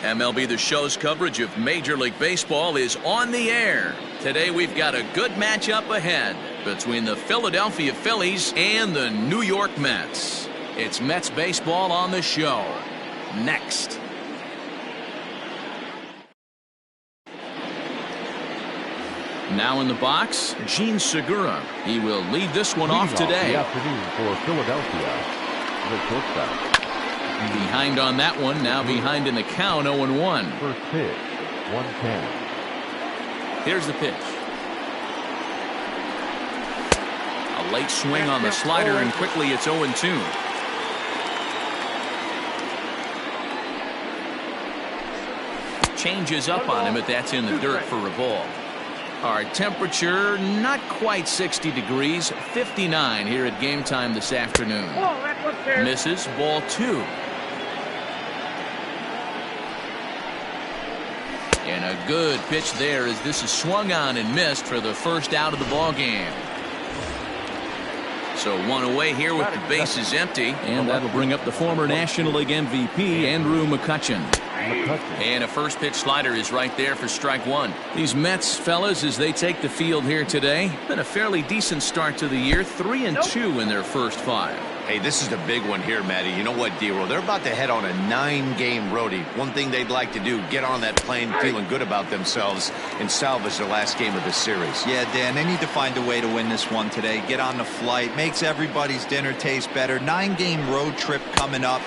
MLB The Show's coverage of Major League Baseball is on the air. Today we've got a good matchup ahead between the Philadelphia Phillies and the New York Mets. It's Mets baseball on the show. Next. Now in the box, Jean Segura. He will lead this one off today. The afternoon for Philadelphia, the shortstop. Behind on that one, now behind in the count, 0-1. First pitch, 1-10. Here's the pitch. A late swing on the slider, and quickly it's 0-2. Changes up on him, but that's in the dirt for a ball. Our temperature not quite 60 degrees, 59 here at game time this afternoon. Misses, ball 2. And a good pitch there as this is swung on and missed for the first out of the ball game. So one away here with the bases empty, and that'll bring up the former National League MVP Andrew McCutchen. And a first pitch slider is right there for strike 1. These Mets fellas, as they take the field here today, been a fairly decent start to the year, 3-2 in their first 5. Hey, this is the big one here, Matty. You know what, D-Roll? They're about to head on a 9-game roadie. One thing they'd like to do, get on that plane feeling good about themselves and salvage their last game of the series. Yeah, Dan, they need to find a way to win this one today. Get on the flight, makes everybody's dinner taste better. 9-game road trip coming up.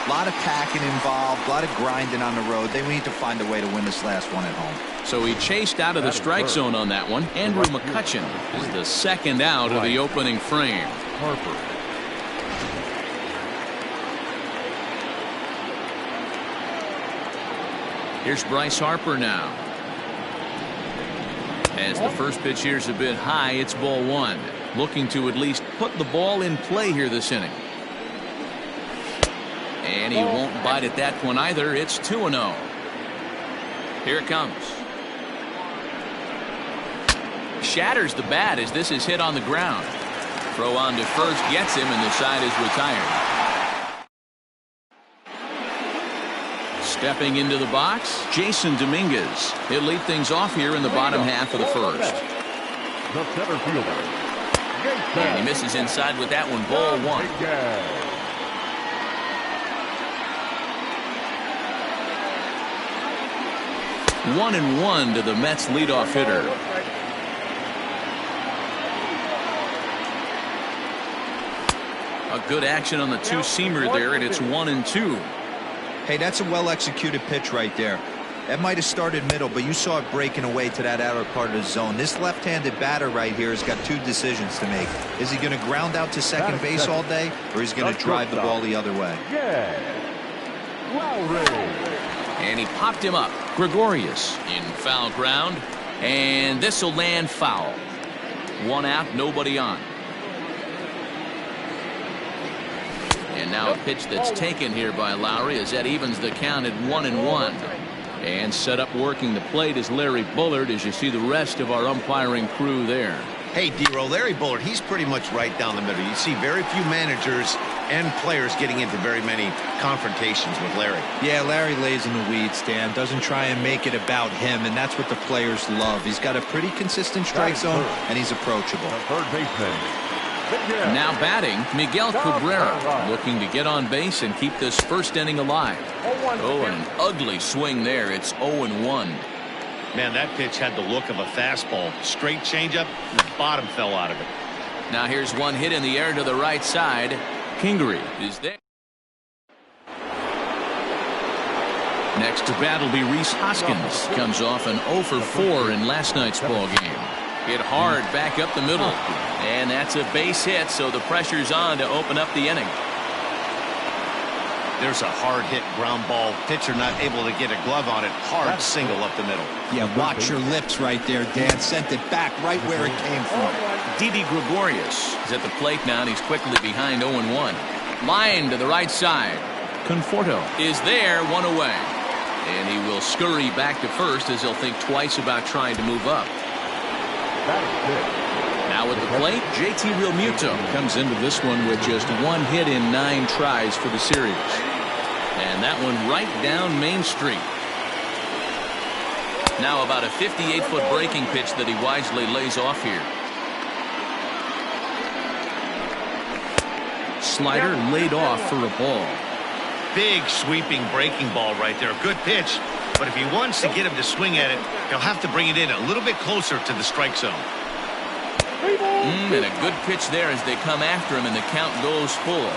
A lot of packing involved, a lot of grinding on the road. They need to find a way to win this last one at home. So he chased out of the strike zone on that one. Andrew McCutchen is the second out of the opening frame. Harper. Here's Bryce Harper now. As the first pitch here's a bit high, it's ball 1. Looking to at least put the ball in play here this inning. And he won't bite at that one either. It's 2-0. Here it comes. Shatters the bat as this is hit on the ground. Throw on to first gets him, and the side is retired. Stepping into the box, Jason Dominguez. He'll lead things off here in the bottom half of the first. The center fielder. And he misses inside with that one, ball 1. 1-1 to the Mets leadoff hitter. A good action on the two-seamer there, and it's 1-2. Hey, that's a well-executed pitch right there. That might have started middle, but you saw it breaking away to that outer part of the zone. This left-handed batter right here has got 2 decisions to make. Is he going to ground out to second base all day, or is he going to drive the ball the other way? And he popped him up. Gregorius in foul ground, and this will land foul. 1 out, nobody on. And now a pitch that's taken here by Lowry as that evens the count at 1-1. And set up working the plate is Larry Bullard, as you see the rest of our umpiring crew there. Hey, D-Roll, Larry Bullard, he's pretty much right down the middle. You see very few managers and players getting into very many confrontations with Larry. Yeah, Larry lays in the weeds, Dan. Doesn't try and make it about him, and that's what the players love. He's got a pretty consistent strike zone, and he's approachable. Third baseman. Now batting, Miguel Cabrera, looking to get on base and keep this first inning alive. Oh, and an ugly swing there. It's 0-1. Man, that pitch had the look of a fastball. Straight changeup, the bottom fell out of it. Now here's one hit in the air to the right side. Kingery is there. Next to bat will be Rhys Hoskins. Comes off an 0 for 4 in last night's ball game. Hit hard back up the middle. And that's a base hit, so the pressure's on to open up the inning. There's a hard hit ground ball. Pitcher not able to get a glove on it. Hard single up the middle. Yeah, watch your lips right there, Dan. Sent it back right where it came from. Didi Gregorius is at the plate now, and he's quickly behind 0-1. Line to the right side. Conforto is there, 1 away. And he will scurry back to first as he'll think twice about trying to move up. Now at the plate, JT Realmuto comes into this one with just 1 hit in 9 tries for the series. And that one right down Main Street. Now about a 58-foot breaking pitch that he wisely lays off here. Slider laid off for a ball. Big sweeping breaking ball right there. Good pitch. But if he wants to get him to swing at it, he'll have to bring it in a little bit closer to the strike zone. And a good pitch there as they come after him, and the count goes full.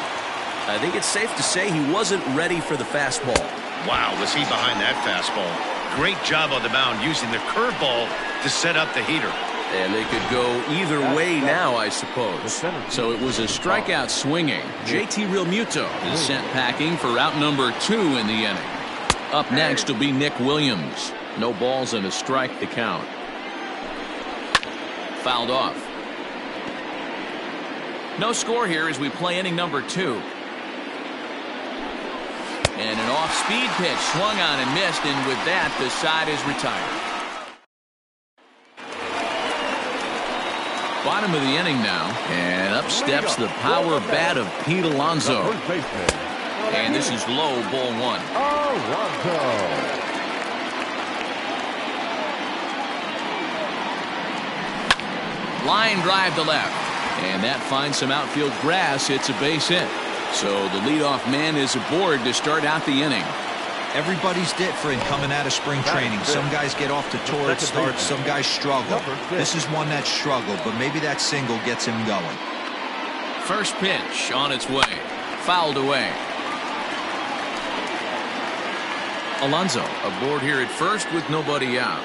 I think it's safe to say he wasn't ready for the fastball. Wow, was he behind that fastball. Great job on the mound using the curveball to set up the heater. And they could go either way now, I suppose. So it was a strikeout swinging. JT Realmuto is sent packing for out number 2 in the inning. Up next will be Nick Williams. No balls and a strike the count. Fouled off. No score here as we play inning number 2. And an off-speed pitch swung on and missed, and with that, the side is retired. Bottom of the inning now, and up steps the power bat of Pete Alonso. And this is low, ball 1. Line drive to left, and that finds some outfield grass. It's a base hit. So the leadoff man is aboard to start out the inning. Everybody's different coming out of spring training. Some guys get off to torrid starts, some guys struggle. This is one that struggled, but maybe that single gets him going. First pitch on its way. Fouled away. Alonso aboard here at first with nobody out.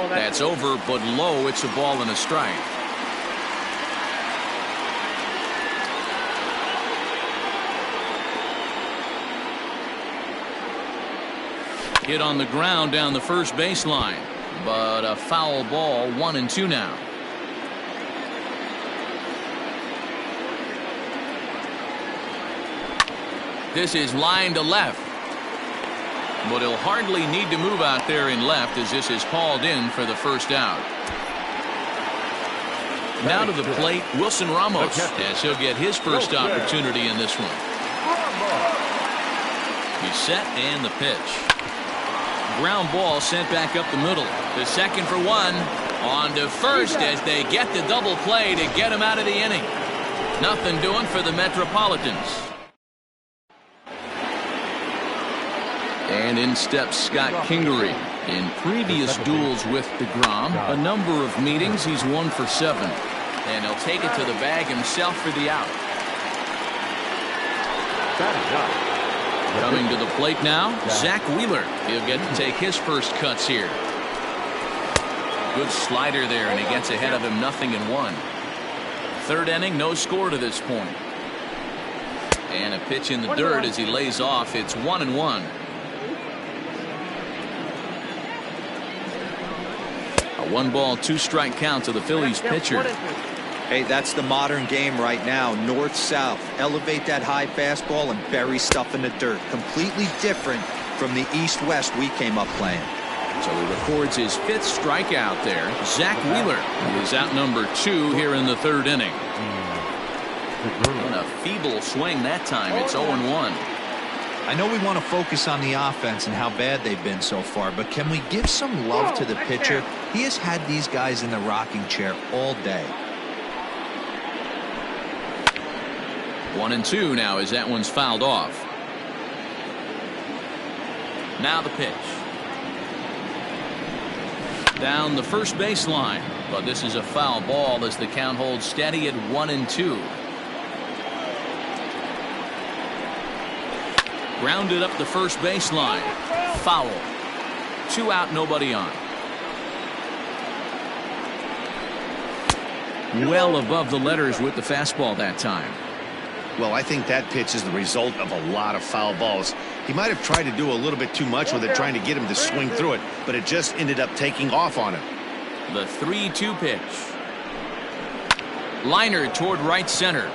That's over, but low. It's a ball and a strike. Hit on the ground down the first baseline, but a foul ball. 1-2 now. This is line to left, but he'll hardly need to move out there in left as this is called in for the first out. Now to the plate, Wilson Ramos, as he'll get his first opportunity in this one. He's set, and the pitch. Ground ball sent back up the middle. The second for 1. On to first as they get the double play to get him out of the inning. Nothing doing for the Metropolitans. And in steps Scott Kingery. In previous duels with DeGrom, a number of meetings, he's 1 for 7. And he'll take it to the bag himself for the out. Coming to the plate now, Zach Wheeler. He'll get to take his first cuts here. Good slider there, and he gets ahead of him 0-1. Third inning, no score to this point. And a pitch in the dirt as he lays off. It's 1-1. A 1-ball, 2-strike count to the Phillies pitcher. Hey, that's the modern game right now. North-south. Elevate that high fastball and bury stuff in the dirt. Completely different from the east-west we came up playing. So he records his 5th strikeout there. Zach Wheeler is out number 2 here in the 3rd inning. And a feeble swing that time. It's 0-1. I know we want to focus on the offense and how bad they've been so far, but can we give some love to the pitcher? He has had these guys in the rocking chair all day. 1-2 now as that one's fouled off. Now the pitch. Down the first baseline, but this is a foul ball as the count holds steady at 1-2. Grounded up the first baseline. Foul. 2 out, nobody on. Well above the letters with the fastball that time. Well, I think that pitch is the result of a lot of foul balls. He might have tried to do a little bit too much with it, trying to get him to swing through it, but it just ended up taking off on him. The 3-2 pitch. Liner toward right center.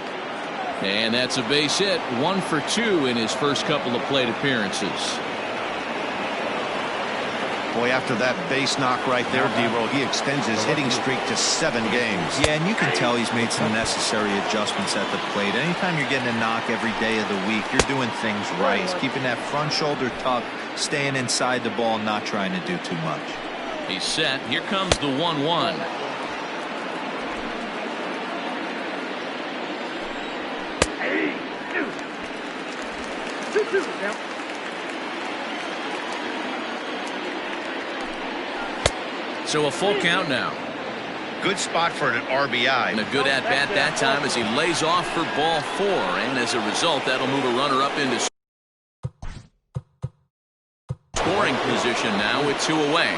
And that's a base hit. 1 for 2 in his first couple of plate appearances. Boy, after that base knock right there, D-Roll, he extends his hitting streak to 7 games. Yeah, and you can tell he's made some necessary adjustments at the plate. Anytime you're getting a knock every day of the week, you're doing things right. He's keeping that front shoulder tucked, staying inside the ball, not trying to do too much. He's set. Here comes the 1-1. So a full count now. Good spot for an RBI. And a good at-bat that time as he lays off for ball 4. And as a result, that'll move a runner up into scoring position now with 2 away.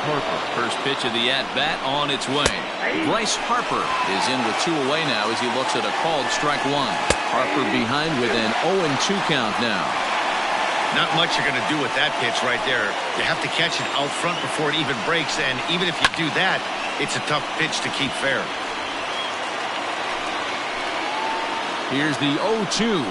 Harper. First pitch of the at-bat on its way. Bryce Harper is in with 2 away now as he looks at a called strike 1. Harper behind with an 0-2 count now. Not much you're going to do with that pitch right there. You have to catch it out front before it even breaks, and even if you do that, it's a tough pitch to keep fair. Here's the 0-2.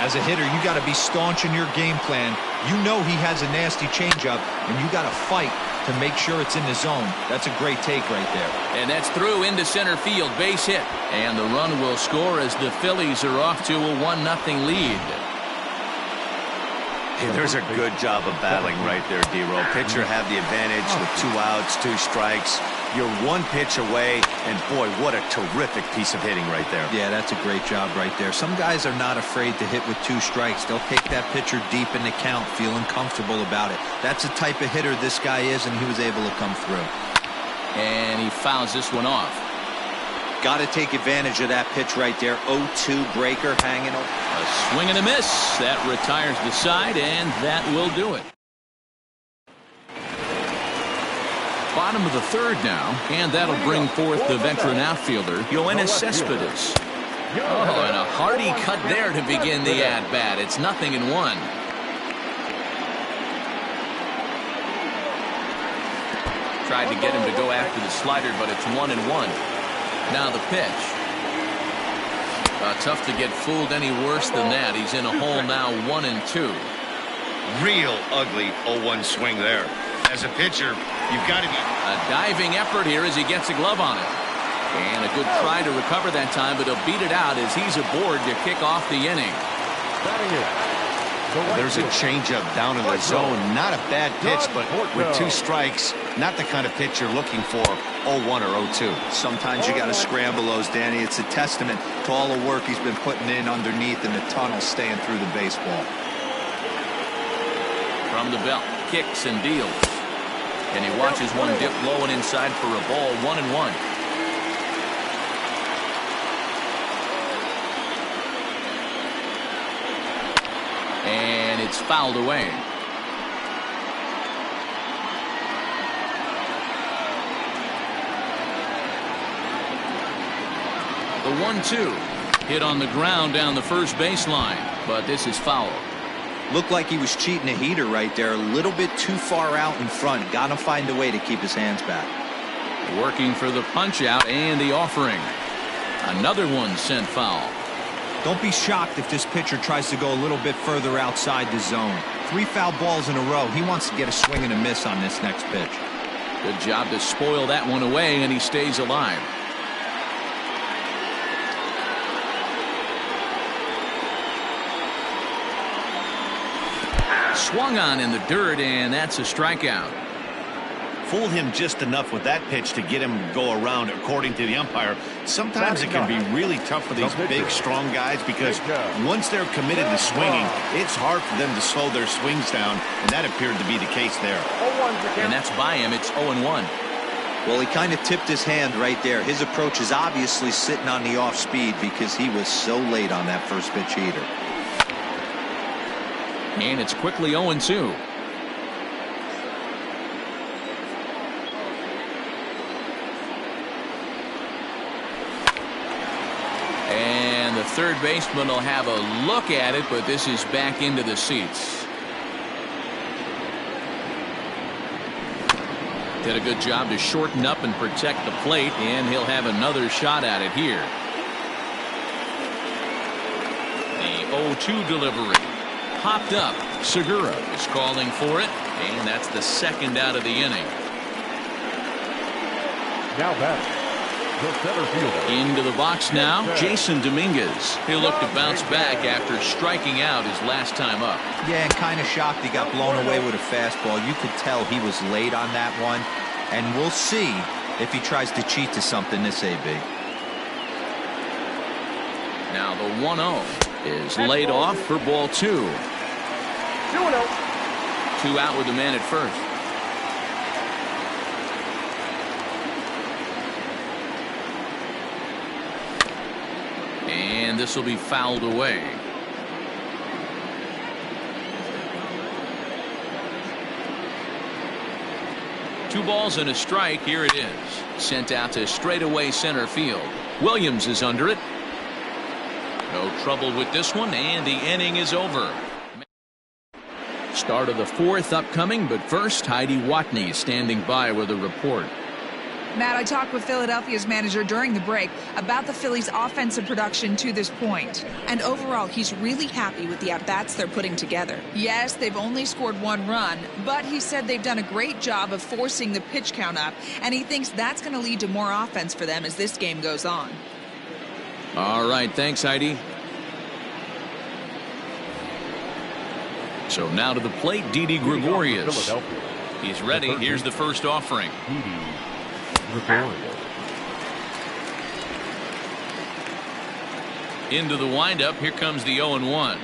As a hitter, you got to be staunch in your game plan. You know he has a nasty changeup, and you got to fight to make sure it's in the zone. That's a great take right there. And that's through into center field, base hit. And the run will score as the Phillies are off to a 1-0 lead. Hey, there's a good job of battling right there, D-Roll. Pitcher have the advantage with 2 outs, 2 strikes. You're 1 pitch away, and boy, what a terrific piece of hitting right there. Yeah, that's a great job right there. Some guys are not afraid to hit with 2 strikes. They'll take that pitcher deep in the count, feeling comfortable about it. That's the type of hitter this guy is, and he was able to come through. And he fouls this one off. Got to take advantage of that pitch right there. 0-2 breaker hanging over. A swing and a miss. That retires the side, and that will do it. Bottom of the 3rd now, and that'll bring forth the veteran outfielder, Yoenis Cespedes. Oh, and a hearty cut there to begin the at-bat. It's 0-1. Tried to get him to go after the slider, but it's 1-1. Now the pitch. Tough to get fooled any worse than that. He's in a hole now, 1-2. Real ugly 0-1 swing there. As a pitcher, you've got to be... A diving effort here as he gets a glove on it. And a good try to recover that time, but he'll beat it out as he's aboard to kick off the inning. There's a changeup down in the zone. Not a bad pitch, but with 2 strikes, not the kind of pitch you're looking for, 0-1 or 0-2. Sometimes you got to scramble those, Danny. It's a testament to all the work he's been putting in underneath in the tunnel, staying through the baseball. From the belt, kicks and deals. And he watches one dip low and inside for a ball, 1-1. And it's fouled away. The 1-2 hit on the ground down the first baseline, but this is foul. Looked like he was cheating a heater right there, a little bit too far out in front. Got to find a way to keep his hands back. Working for the punch out and the offering. Another one sent foul. Don't be shocked if this pitcher tries to go a little bit further outside the zone. 3 foul balls in a row. He wants to get a swing and a miss on this next pitch. Good job to spoil that one away, and he stays alive. Swung on in the dirt, and that's a strikeout. Fooled him just enough with that pitch to get him to go around, according to the umpire. Sometimes it can be really tough for these big, strong guys because once they're committed to swinging, it's hard for them to slow their swings down, and that appeared to be the case there. And that's by him. It's 0-1. Well, he kind of tipped his hand right there. His approach is obviously sitting on the off speed because he was so late on that first pitch heater. And it's quickly 0-2. And the third baseman will have a look at it, but this is back into the seats. Did a good job to shorten up and protect the plate, and he'll have another shot at it here. The 0-2 delivery. popped up. Segura is calling for it, and that's the second out of the inning. Now batting, the center fielder. Into the box now, Jason Dominguez. He'll look to bounce back after striking out his last time up. Yeah, and kind of shocked he got blown away with a fastball. You could tell he was late on that one, and we'll see if he tries to cheat to something this AB. Now the 1-0 is laid off for ball 2. 2 out with the man at first. And this will be fouled away. Two balls and a strike. Here it is. Sent out to straightaway center field. Williams is under it. No trouble with this one, and the inning is over. Start of the 4th upcoming, but first, Heidi Watney standing by with a report. Matt, I talked with Philadelphia's manager during the break about the Phillies' offensive production to this point. And overall, he's really happy with the at-bats they're putting together. Yes, they've only scored 1 run, but he said they've done a great job of forcing the pitch count up, and he thinks that's going to lead to more offense for them as this game goes on. All right, thanks, Heidi. So now to the plate, Didi Gregorius. He's ready. Here's the first offering. Into the windup. Here comes the 0-1.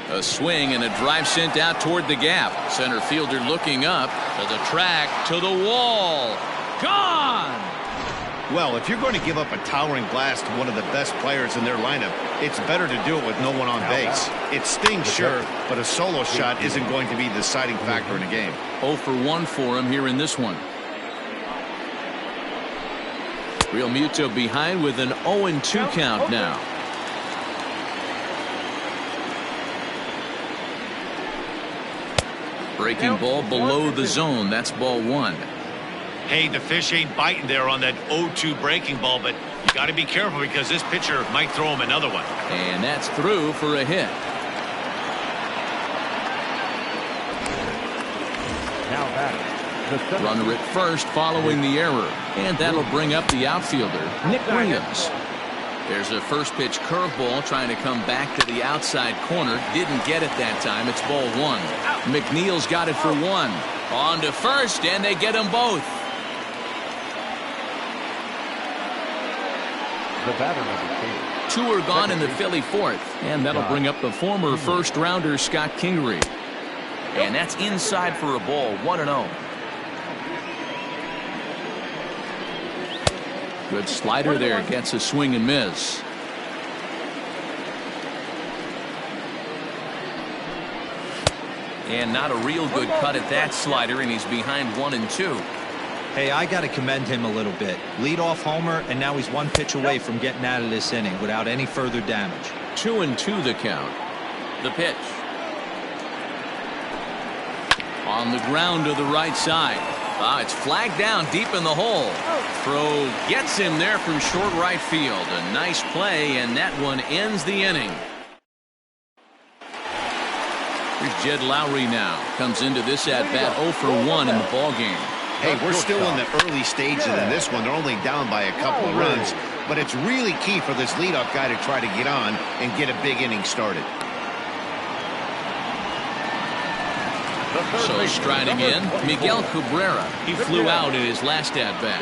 A swing and a drive sent out toward the gap. Center fielder looking up to the track, to the wall. Gone! Well, if you're going to give up a towering blast to one of the best players in their lineup, it's better to do it with no one on base. It stings, sure, but a solo shot isn't going to be the deciding factor in a game. 0 for 1 for him here in this one. Real Muto behind with an 0-2 count now. Breaking ball below the zone. That's ball 1. Hey, the fish ain't biting there on that 0-2 breaking ball, but you got to be careful because this pitcher might throw him another one. And that's through for a hit. Now batting. Runner at first following the error, and that'll bring up the outfielder, Nick Williams. There's a first pitch curveball trying to come back to the outside corner. Didn't get it that time. It's ball 1. McNeil's got it for 1. On to first, and they get them both. The batter number 2. 2 are gone in the Philly 4th, and that'll bring up the former first rounder Scott Kingery. And that's inside for a ball. 1-0. Good slider there, gets a swing and miss. And not a real good cut at that slider, and he's behind 1-2. Hey, I got to commend him a little bit. Leadoff homer, and now he's 1 pitch away from getting out of this inning without any further damage. 2-2 the count. The pitch. On the ground to the right side. It's flagged down deep in the hole. Throw gets him there from short right field. A nice play, and that one ends the inning. Here's Jed Lowry now. Comes into this at-bat 0 for 1 in the ballgame. Hey, we're still in the early stages of this one. They're only down by a couple of runs, but it's really key for this leadoff guy to try to get on and get a big inning started. So striding in, Miguel Cabrera. He flew out in his last at-bat.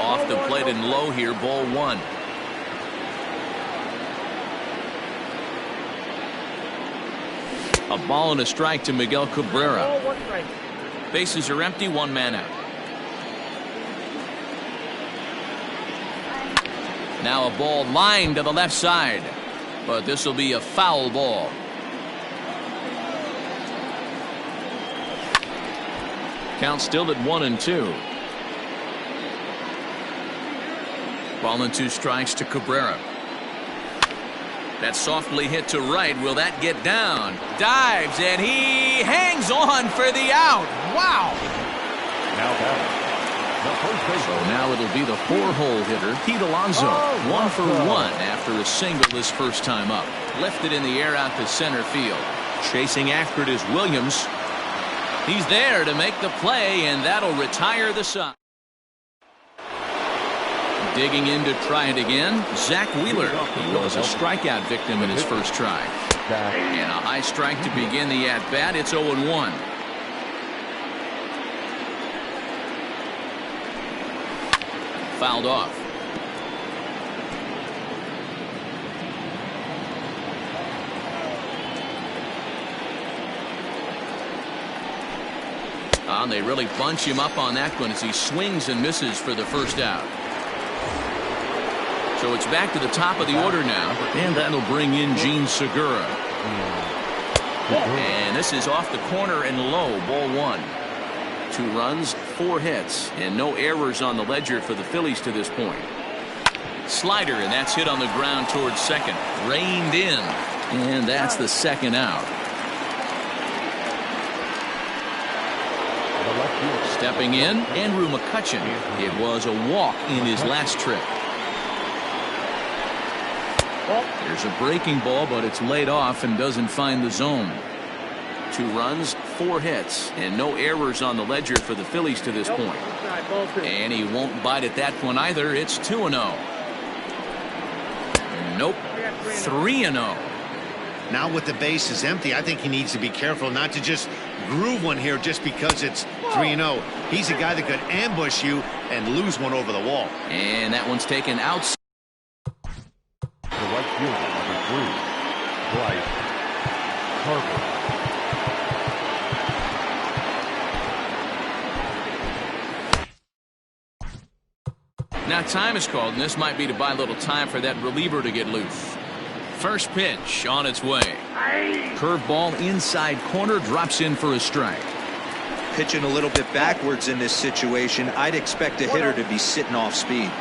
Off the plate and low here, ball 1. A ball and a strike to Miguel Cabrera. Bases are empty, 1 man out. Now a ball lined to the left side, but this will be a foul ball. Count still at 1-2. Ball and 2 strikes to Cabrera. That's softly hit to right. Will that get down? Dives, and he hangs on for the out. Wow. Now batting, So now it'll be the 4-hole hitter, Pete Alonso. 1 for 1 after a single this first time up. Lifted in the air out to center field. Chasing after it is Williams. He's there to make the play, and that'll retire the side. Digging in to try it again, Zach Wheeler. He was a strikeout victim in his first try. And a high strike to begin the at-bat. It's 0-1. Fouled off. And they really bunch him up on that one as he swings and misses for the first out. So it's back to the top of the order now, and that'll bring in Gene Segura. And this is off the corner and low, ball 1. 2 runs, 4 hits, and no errors on the ledger for the Phillies to this point. Slider, and that's hit on the ground towards second. Reined in, and that's the second out. Stepping in, Andrew McCutchen. It was a walk in his last trip. There's a breaking ball, but it's laid off and doesn't find the zone. 2 runs, 4 hits, and no errors on the ledger for the Phillies to this point. And he won't bite at that one either. It's 2-0. Nope. 3-0. Now with the bases empty, I think he needs to be careful not to just groove one here just because it's 3-0. He's a guy that could ambush you and lose one over the wall. And that one's taken outside. The right fielder, number 3, Bryce Harper. Now time is called, and this might be to buy a little time for that reliever to get loose. First pitch on its way. Curveball inside corner, drops in for a strike. Pitching a little bit backwards in this situation. I'd expect a hitter to be sitting off speed.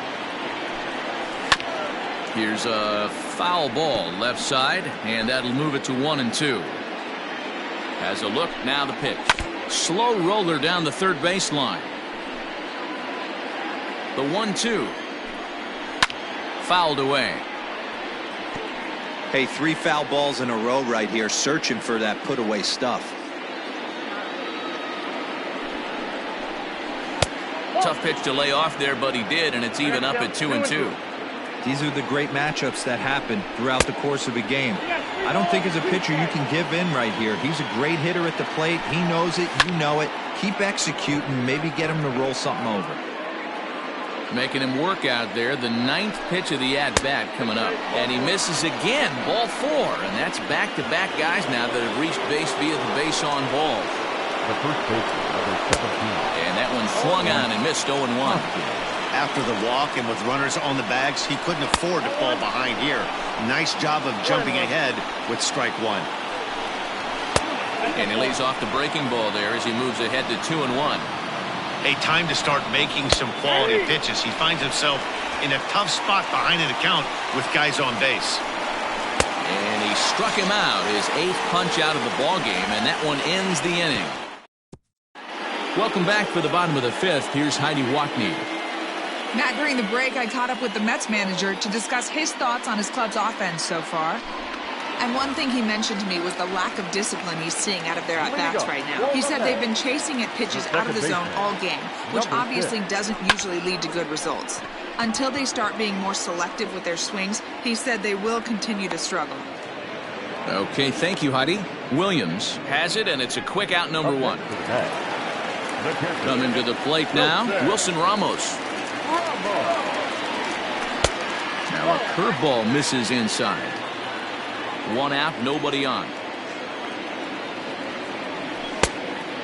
Here's a foul ball left side, and that'll move it to 1-2. Has a look, now the pitch. Slow roller down the third baseline. The 1-2. Fouled away. Hey, 3 foul balls in a row right here, searching for that put away stuff. Tough pitch to lay off there, but he did, and it's even up at 2-2. These are the great matchups that happen throughout the course of a game. I don't think as a pitcher you can give in right here. He's a great hitter at the plate. He knows it. You know it. Keep executing. Maybe get him to roll something over. Making him work out there. The 9th pitch of the at-bat coming up. And he misses again. Ball 4. And that's back-to-back guys now that have reached base via the base on ball. The first baseman, number 17. And that one swung on and missed 0-1. After the walk and with runners on the bags, he couldn't afford to fall behind here. Nice job of jumping ahead with strike 1. And he lays off the breaking ball there as he moves ahead to 2-1. A time to start making some quality pitches. He finds himself in a tough spot behind an account with guys on base. And he struck him out, his 8th punch out of the ball game, and that one ends the inning. Welcome back for the bottom of the 5th. Here's Heidi Watney. Matt, during the break, I caught up with the Mets manager to discuss his thoughts on his club's offense so far. And one thing he mentioned to me was the lack of discipline he's seeing out of their at-bats right now. He said they've been chasing at pitches out of the zone all game, which obviously doesn't usually lead to good results. Until they start being more selective with their swings, he said they will continue to struggle. Okay, thank you, Heidi. Williams has it, and it's a quick out, number 1. Coming to the plate now, Wilson Ramos. Now a curveball misses inside. 1 out, nobody on.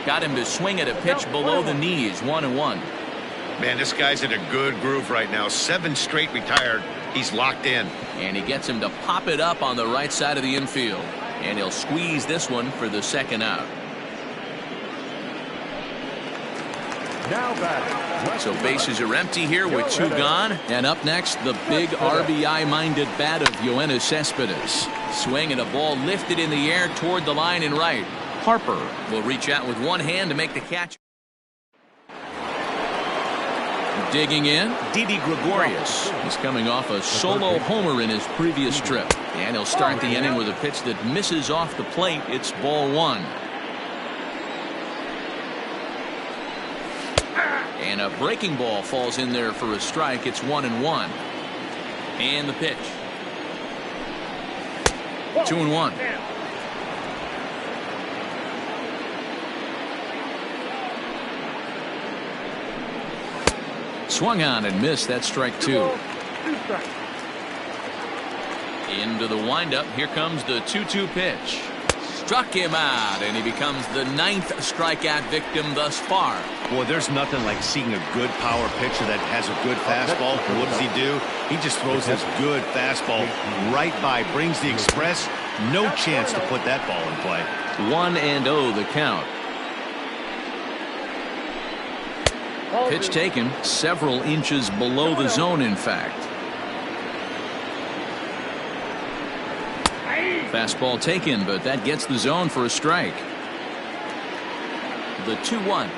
Got him to swing at a pitch below the knees, 1-1. Man, this guy's in a good groove right now. 7 straight retired. He's locked in. And he gets him to pop it up on the right side of the infield. And he'll squeeze this one for the second out. Now batting. So bases are empty here with 2 gone. And up next, the big RBI-minded bat of Yoenis Cespedes. Swing and a ball lifted in the air toward the line and right. Harper will reach out with one hand to make the catch. Digging in, Didi Gregorius. He's coming off a solo homer in his previous trip. And he'll start the inning with a pitch that misses off the plate. It's ball one. And a breaking ball falls in there for a strike. It's 1-1. And the pitch. 2-1. Swung on and missed. That strike two. Into the windup. Here comes the 2-2 pitch. Struck him out, and he becomes the 9th strikeout victim thus far. Boy, there's nothing like seeing a good power pitcher that has a good fastball. What does he do? He just throws this good fastball right by, brings the express. No chance to put that ball in play. 1-0 the count. Pitch taken several inches below the zone, in fact. Fastball taken, but that gets the zone for a strike. The 2-1.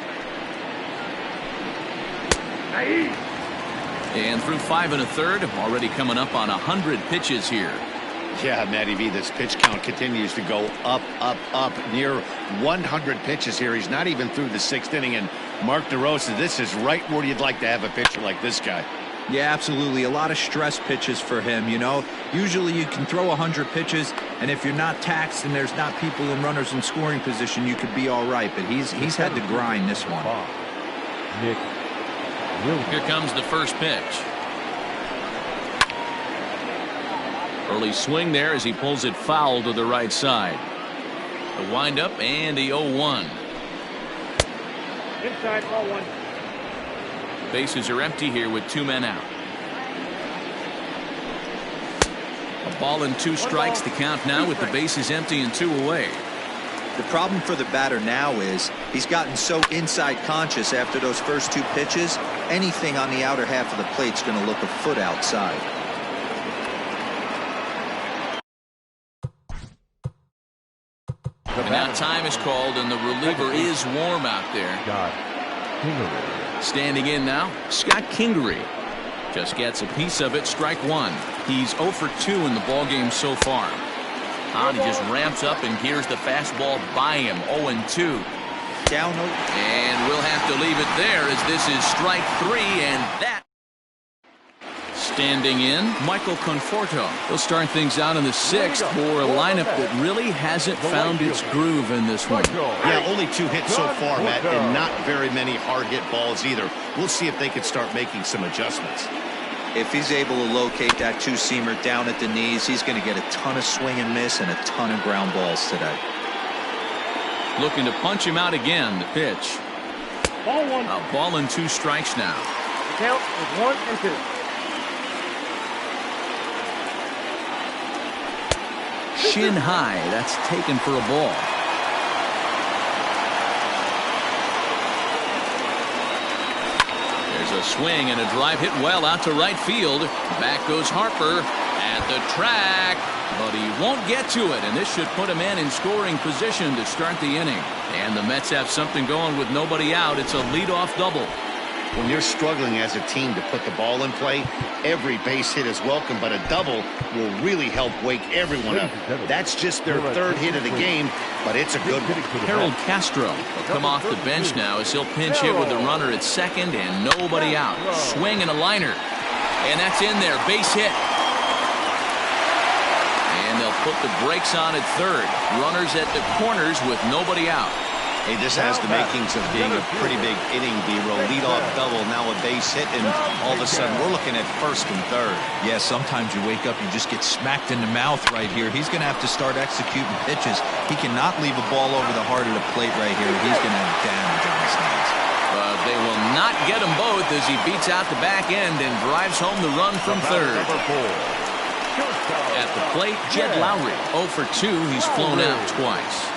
And through 5 1/3, already coming up on 100 pitches here. Yeah, Matty V, this pitch count continues to go up, up, up, near 100 pitches here. He's not even through the 6th inning, and Mark DeRosa, this is right where you'd like to have a pitcher like this guy. Yeah, absolutely. A lot of stress pitches for him, you know. Usually you can throw 100 pitches, and if you're not taxed and there's not people and runners in scoring position, you could be all right. But he's had to grind this one. Nick. Here comes the first pitch. Early swing there as he pulls it foul to the right side. The windup and the 0-1. Inside, ball one. Bases are empty here with 2 men out. A ball and 2 strikes to count now with the bases empty and 2 away. The problem for the batter now is he's gotten so inside conscious after those first 2 pitches. Anything on the outer half of the plate's going to look a foot outside. And now time is called, and the reliever is warm out there. Standing in now, Scott Kingery. Just gets a piece of it. Strike 1. He's 0 for 2 in the ballgame so far. And he just ramps up and gears the fastball by him. 0-2. Down. And we'll have to leave it there as this is strike 3, and that. Standing in, Michael Conforto. He'll start things out in the 6th for a lineup that really hasn't found its groove in this one. Yeah, only 2 hits so far, Matt, and not very many hard hit balls either. We'll see if they can start making some adjustments. If he's able to locate that 2-seamer down at the knees, he's going to get a ton of swing and miss and a ton of ground balls today. Looking to punch him out again. The pitch. Ball one. A ball and 2 strikes now. The count is 1 and 2. Shin high. That's taken for a ball. There's a swing and a drive hit well out to right field. Back goes Harper at the track, but he won't get to it, and this should put a man in scoring position to start the inning. And the Mets have something going with nobody out. It's a leadoff double. When you're struggling as a team to put the ball in play, every base hit is welcome, but a double will really help wake everyone up. That's just their 3rd hit of the game, but it's a good one. Harold Castro will come off the bench now as he'll pinch hit with the runner at 2nd and nobody out. Swing and a liner. And that's in there. Base hit. And they'll put the brakes on at 3rd. Runners at the corners with nobody out. Hey, this has the makings of being a pretty big inning, D-Roll. Leadoff double, now a base hit, and all of a sudden we're looking at 1st and 3rd. Yeah, sometimes you wake up, you just get smacked in the mouth right here. He's going to have to start executing pitches. He cannot leave a ball over the heart of the plate right here. He's going to have damage on his hands. But they will not get them both as he beats out the back end and drives home the run from 3rd. At the plate, Jed Lowry. 0 for 2. He's flown out twice.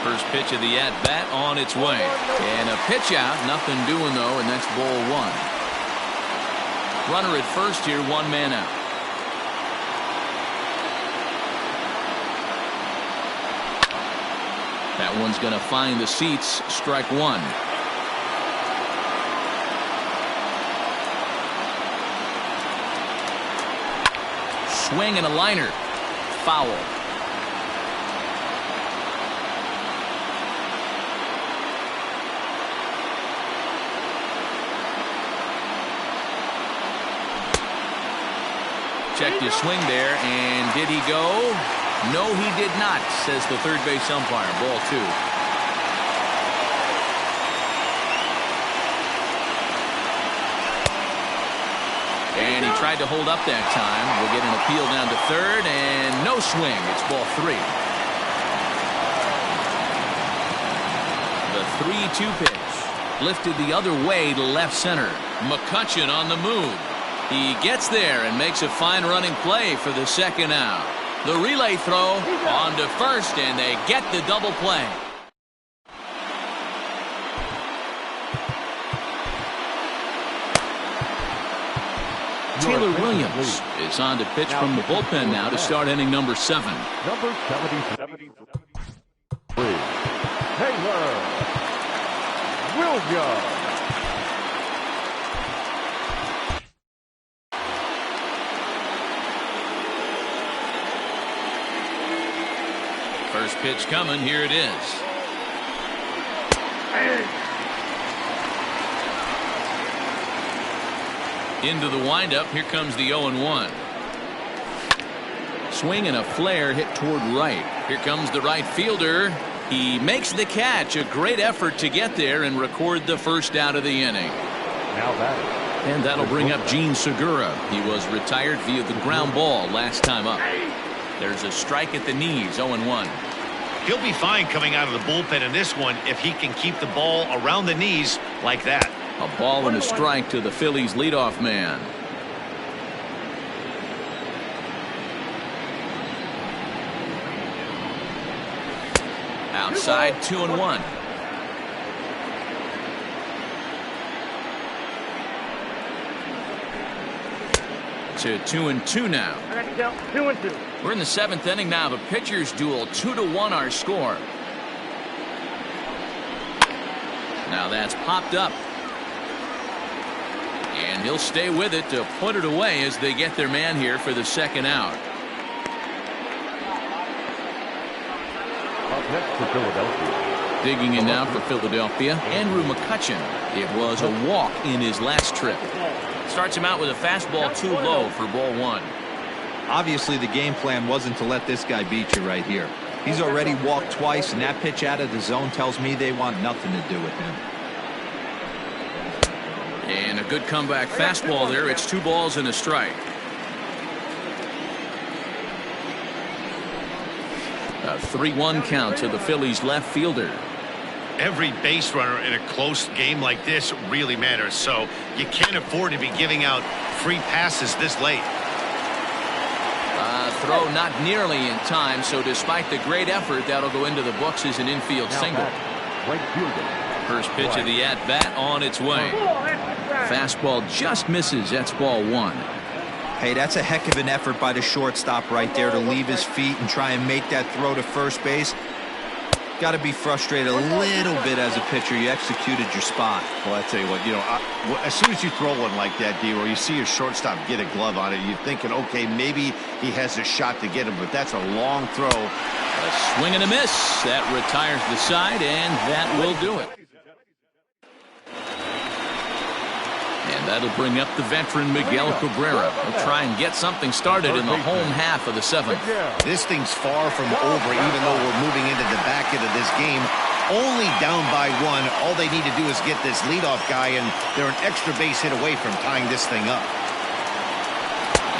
First pitch of the at-bat on its way. And a pitch out. Nothing doing, though, and that's ball 1. Runner at 1st here, 1 man out. That one's going to find the seats. Strike 1. swing and a liner. Foul. Checked his swing there, and did he go? No, he did not, says the third base umpire. Ball 2. And he tried to hold up that time. We'll get an appeal down to third, and no swing. It's ball 3. The 3-2 pitch. Lifted the other way to left center. McCutchen on the move. He gets there and makes a fine running play for the second out. The relay throw on to first, and they get the double play. Taylor Williams is on to pitch from the bullpen now to start inning number 7. Number 73. Taylor Williams. First pitch coming. Here it is. Into the windup. Here comes the 0-1. Swing and a flare hit toward right. Here comes the right fielder. He makes the catch. A great effort to get there and record the first out of the inning. Now batting. And that'll bring up Gene Segura. He was retired via the ground ball last time up. There's a strike at the knees. 0-1. He'll be fine coming out of the bullpen in this one if he can keep the ball around the knees like that. A ball and a strike to the Phillies leadoff man. Outside, 2-1. To 2-2 now. I got you down. 2-2. We're in the 7th inning now of a pitcher's duel. 2-1 our score. Now that's popped up. And he'll stay with it to put it away as they get their man here for the second out. Up next for Philadelphia. Digging in now for Philadelphia, Andrew McCutchen. It was a walk in his last trip. Starts him out with a fastball too low for ball 1. Obviously, the game plan wasn't to let this guy beat you right here. He's already walked twice, and that pitch out of the zone tells me they want nothing to do with him. And a good comeback fastball there. It's 2 balls and a strike. A 3-1 count to the Phillies left fielder. Every base runner in a close game like this really matters, so you can't afford to be giving out free passes this late. Throw not nearly in time, so despite the great effort, that'll go into the books as an infield single. Right fielder. First pitch of the at-bat on its way. Fastball just misses. That's ball 1. Hey, that's a heck of an effort by the shortstop right there to leave his feet and try and make that throw to first base. Got to be frustrated a little bit as a pitcher. You executed your spot. Well, I tell you what, as soon as you throw one like that, D, where you see your shortstop get a glove on it, you're thinking, okay, maybe he has a shot to get him, but that's a long throw. A swing and a miss. That retires the side, and that will do it. And that'll bring up the veteran Miguel Cabrera. He'll try and get something started in the home half of the 7th. This thing's far from over, even though we're moving into the back end of this game. Only down by 1. All they need to do is get this leadoff guy, and they're an extra base hit away from tying this thing up.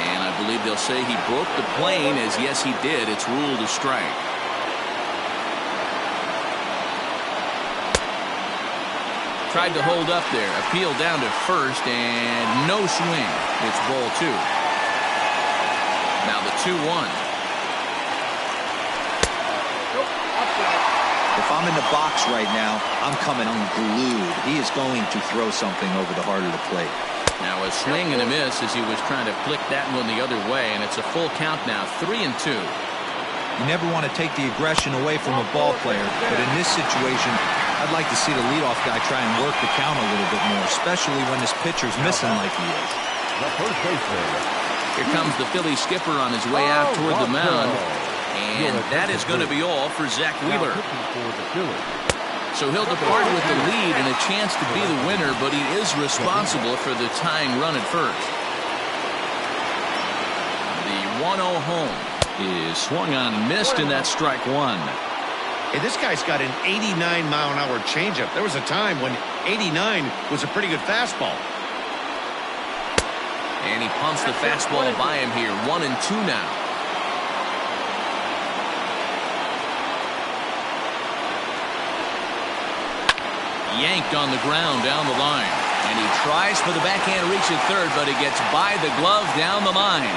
And I believe they'll say he broke the plane, as yes, he did. It's ruled a strike. Tried to hold up there. Appeal down to first, and no swing. It's ball 2. Now the 2-1. If I'm in the box right now, I'm coming unglued. He is going to throw something over the heart of the plate. Now a swing and a miss as he was trying to flick that one the other way, and it's a full count now, 3-2. You never want to take the aggression away from a ball player, but in this situation, I'd like to see the leadoff guy try and work the count a little bit more, especially when this pitcher's missing like he is. The first baseman, Here comes the Philly skipper on his way out toward the mound. And that is going to be all for Zach Wheeler. So he'll depart with the lead and a chance to be the winner, but he is responsible for the tying run at first. The 1-0 home is swung on and missed, and that's strike one. Hey, this guy's got an 89-mile-an-hour changeup. There was a time when 89 was a pretty good fastball. And he pumps the fastball by him here. 1-2 now. Yanked on the ground down the line. And he tries for the backhand reach at third, but he gets by the glove down the line.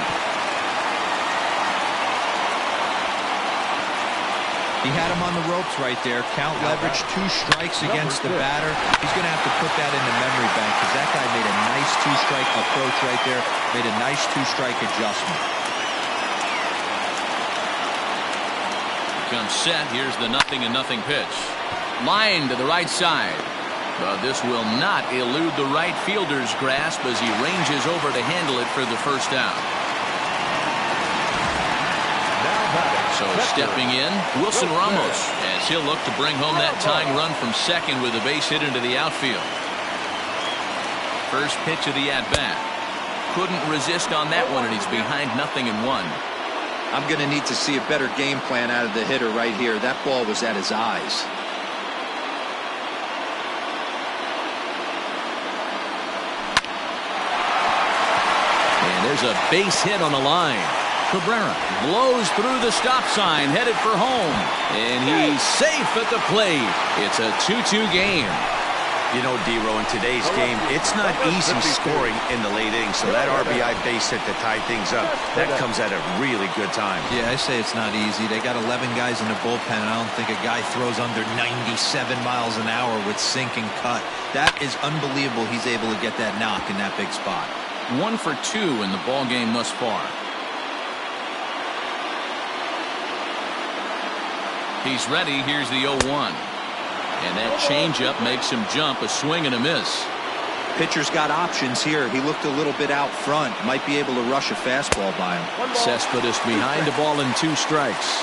He had him on the ropes right there. Count leverage, 2 strikes against the batter. He's going to have to put that in the memory bank because that guy made a nice 2-strike approach right there. Made a nice 2-strike adjustment. Comes set. Here's the 0-0 pitch. Line to the right side. But this will not elude the right fielder's grasp as he ranges over to handle it for the first out. So stepping in, Wilson Ramos, as he'll look to bring home that tying run from second with a base hit into the outfield. First pitch of the at-bat. Couldn't resist on that one, and he's behind 0-1. I'm going to need to see a better game plan out of the hitter right here. That ball was at his eyes. And there's a base hit on the line. Cabrera blows through the stop sign, headed for home. And he's safe at the plate. It's a 2-2 game. You know, D-Row, in today's game, it's not easy scoring in the late innings, so that RBI base hit to tie things up, that comes at a really good time. Yeah, I say it's not easy. They got 11 guys in the bullpen, and I don't think a guy throws under 97 miles an hour with sink and cut. That is unbelievable he's able to get that knock in that big spot. 1 for 2 in the ball game thus far. He's ready. Here's the 0-1. And that changeup makes him jump. A swing and a miss. Pitcher's got options here. He looked a little bit out front. Might be able to rush a fastball by him. Cespedes behind the ball in 2 strikes.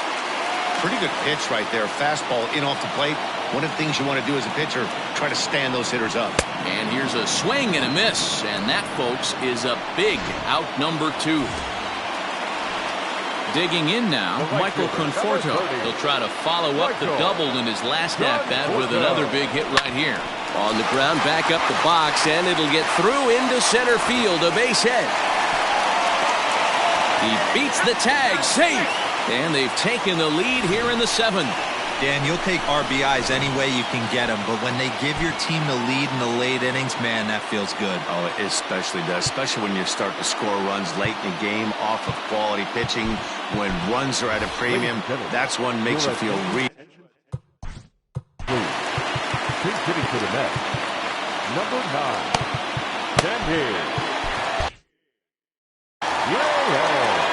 Pretty good pitch right there. Fastball in off the plate. One of the things you want to do as a pitcher, try to stand those hitters up. And here's a swing and a miss. And that, folks, is a big out number 2. Digging in now, Michael Conforto. He'll try to follow up the double in his last at-bat with another big hit right here. On the ground, back up the box, and it'll get through into center field. A base hit. He beats the tag, safe. And they've taken the lead here in the 7th. Dan, you'll take RBIs any way you can get them, but when they give your team the lead in the late innings, man, that feels good. Oh, it especially does, especially when you start to score runs late in the game off of quality pitching. When runs are at a premium, that's one makes you feel real. He's hitting to the net. Number 9, Sandy. Yeah.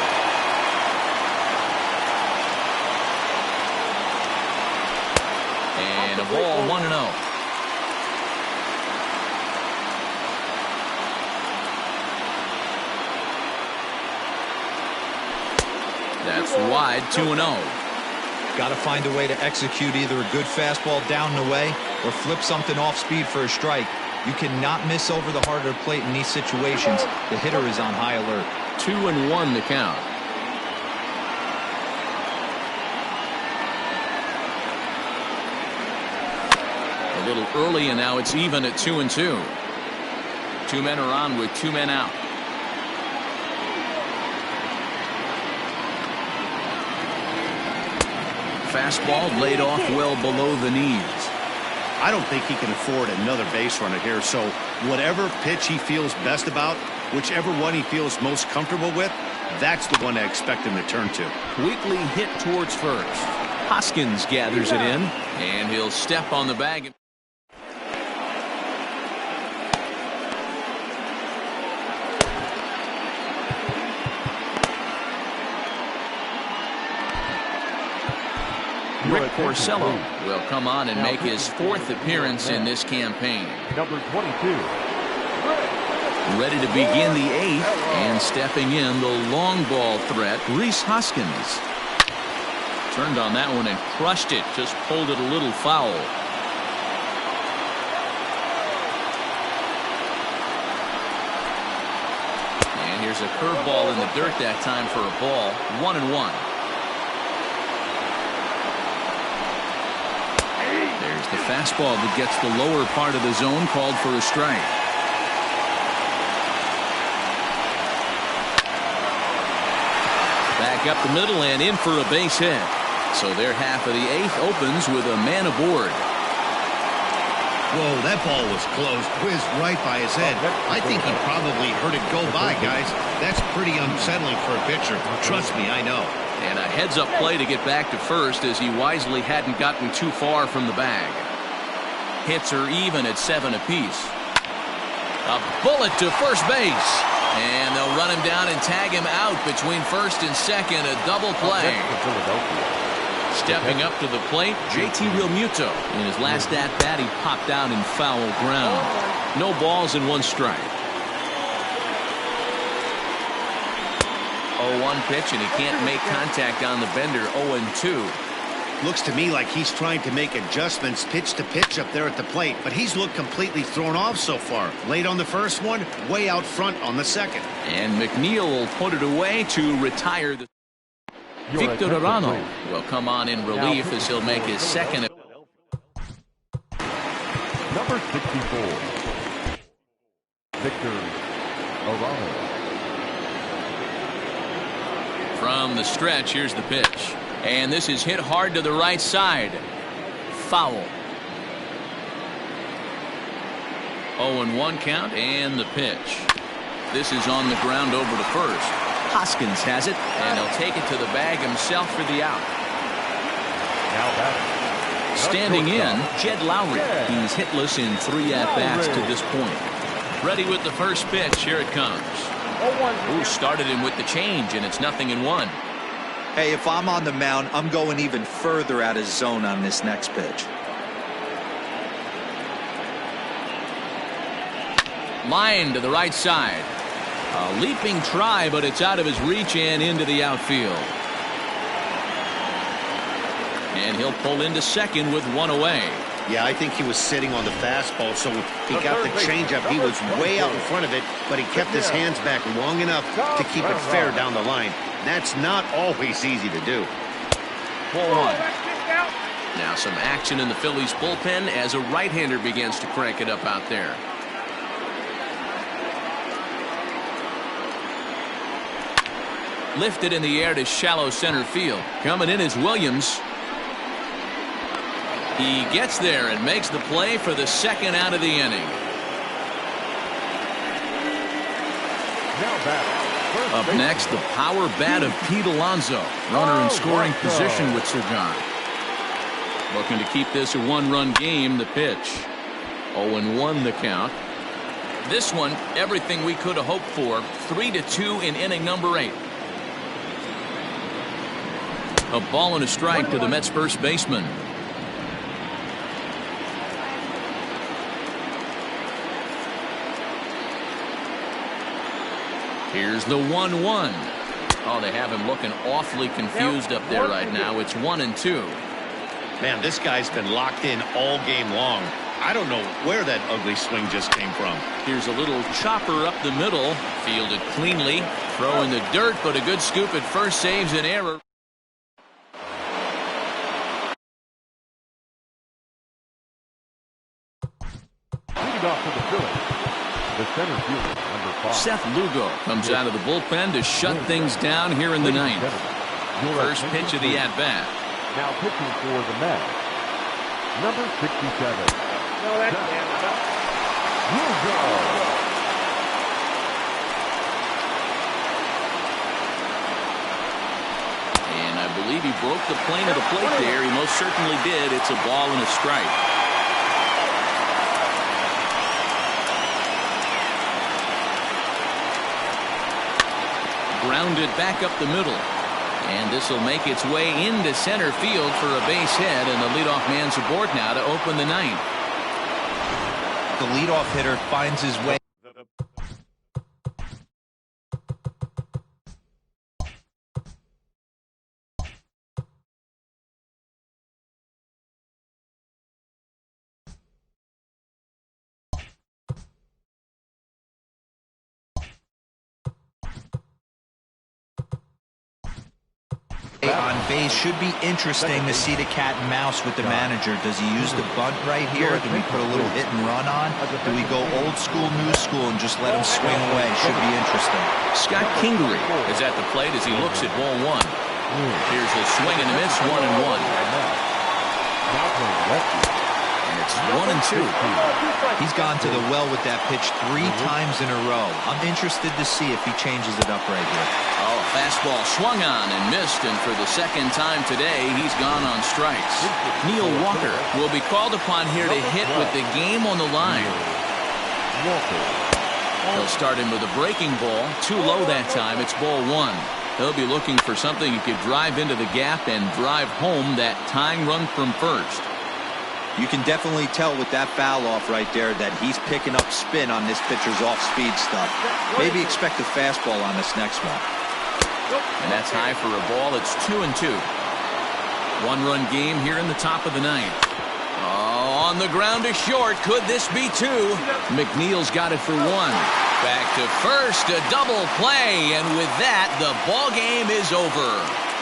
And a ball, 1-0. That's wide, 2-0. Got to find a way to execute either a good fastball down the way or flip something off speed for a strike. You cannot miss over the heart of the plate in these situations. The hitter is on high alert. 2-1 the count. A little early, and now it's even at 2-2. 2 men are on with 2 men out. Fastball laid off well below the knees. I don't think he can afford another base runner here, so whatever pitch he feels best about, whichever one he feels most comfortable with, that's the one I expect him to turn to. Weekly hit towards first. Hoskins gathers it in, and he'll step on the bag. Rick Porcello will come on and make his 4th appearance in this campaign. Number 22, Rick Ready to begin the 8th, and stepping in, the long ball threat, Rhys Hoskins. Turned on that one and crushed it, just pulled it a little foul. And here's a curveball in the dirt that time for a ball, 1-1. There's the fastball that gets the lower part of the zone, called for a strike. Back up the middle and in for a base hit. So their half of the 8th opens with a man aboard. Whoa, that ball was close. Whizzed right by his head. I think he probably heard it go by, guys. That's pretty unsettling for a pitcher. Trust me, I know. And a heads-up play to get back to first, as he wisely hadn't gotten too far from the bag. Hits are even at 7 apiece. A bullet to first base. And they'll run him down and tag him out between first and second. A double play. Stepping up to the plate, JT Realmuto. In his last at-bat, he popped out in foul ground. No balls and 1 strike. 0-1 pitch, and he can't make contact on the bender. 0-2. Looks to me like he's trying to make adjustments pitch to pitch up there at the plate, but he's looked completely thrown off so far. Late on the first one, way out front on the second. And McNeil will put it away to retire. Victor Arano will come on in relief as he'll make his second. Number 64, Victor Arano. From the stretch, here's the pitch. And this is hit hard to the right side. Foul. 0-1 count, and the pitch. This is on the ground over to first. Hoskins has it, and he'll take it to the bag himself for the out. Now batting. Standing in, Jed Lowry. He's hitless in 3 at-bats to this point. Ready with the first pitch. Here it comes. Ooh, started him with the change, and it's 0-1. Hey, if I'm on the mound, I'm going even further out of zone on this next pitch. Line to the right side. A leaping try, but it's out of his reach and into the outfield. And he'll pull into second with 1 away. Yeah, I think he was sitting on the fastball, so he got the changeup. He was way out in front of it, but he kept his hands back long enough to keep it fair down the line. That's not always easy to do. 4-1. Now some action in the Phillies bullpen as a right-hander begins to crank it up out there. Lifted in the air to shallow center field. Coming in is Williams. He gets there and makes the play for the second out of the inning. Now batting. Up next, the power bat of Pete Alonso. Runner in scoring position with Sir John. Looking to keep this a 1-run game. The pitch. 0-1 the count. This one, everything we could have hoped for. 3-2 in inning number 8. A ball and a strike to the Mets first baseman. Here's the 1-1. Oh, they have him looking awfully confused up there right now. It's 1-2. Man, this guy's been locked in all game long. I don't know where that ugly swing just came from. Here's a little chopper up the middle. Fielded cleanly. Throw in the dirt, but a good scoop at first saves an error. Leading off to the Phillies, the center fielder, number 5. Seth Lugo comes out of the bullpen to shut things down here in the 9th. First pitch of the at-bat. Now pitching for the Mets, number 67. No, that's Lugo. And I believe he broke the plane of the plate there. He most certainly did. It's a ball and a strike. Grounded back up the middle. And this will make its way into center field for a base hit, and the leadoff man's aboard now to open the 9th. The leadoff hitter finds his way. play on base. Should be interesting to see the cat and mouse with the manager. Does he use the bunt right here? Do we put a little hit and run on? Do we go old school, new school, and just let him swing away? Should be interesting. Scott Kingery is at the plate as he looks at ball one. Here's a swing and a miss, 1-1. And it's 1-2. He's gone to the well with that pitch 3 times in a row. I'm interested to see if he changes it up right here. Oh, fastball swung on and missed, and for the second time today, he's gone on strikes. Neil Walker will be called upon here to hit with the game on the line. He'll start him with a breaking ball. Too low that time. It's ball one. He'll be looking for something he could drive into the gap and drive home that tying run from first. You can definitely tell with that foul off right there that he's picking up spin on this pitcher's off-speed stuff. Maybe expect a fastball on this next one. And that's high for a ball. It's 2-2. One-run game here in the top of the ninth. Oh, on the ground to short. Could this be two? McNeil's got it for one. Back to first, a double play, and with that, the ball game is over.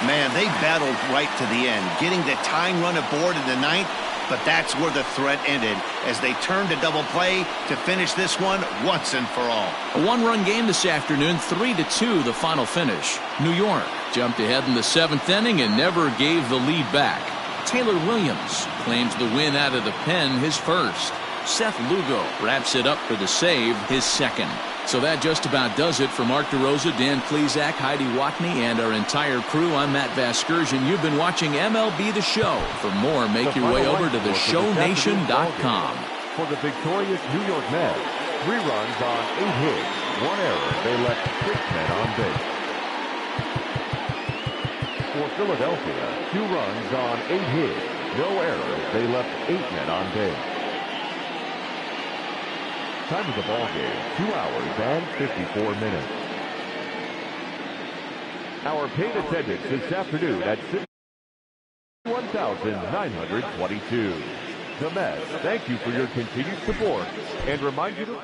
Man, they battled right to the end, getting the tying run aboard in the ninth, but that's where the threat ended as they turned to double play to finish this one once and for all. A one-run game this afternoon, 3-2 the final finish. New York jumped ahead in the 7th inning and never gave the lead back. Taylor Williams claims the win out of the pen, his first. Seth Lugo wraps it up for the save, his second. So that just about does it for Mark DeRosa, Dan Plesac, Heidi Watney, and our entire crew. I'm Matt Vasgersian. You've been watching MLB The Show. For more, make your way over to theshownation.com. For the victorious New York Mets, 3 runs on 8 hits, 1 error. They left 6 men on base. For Philadelphia, 2 runs on 8 hits, no errors. They left 8 men on base. Time of the ball game, 2 hours and 54 minutes. Our paid attendance this afternoon at 61,922. The Mets thank you for your continued support and remind you to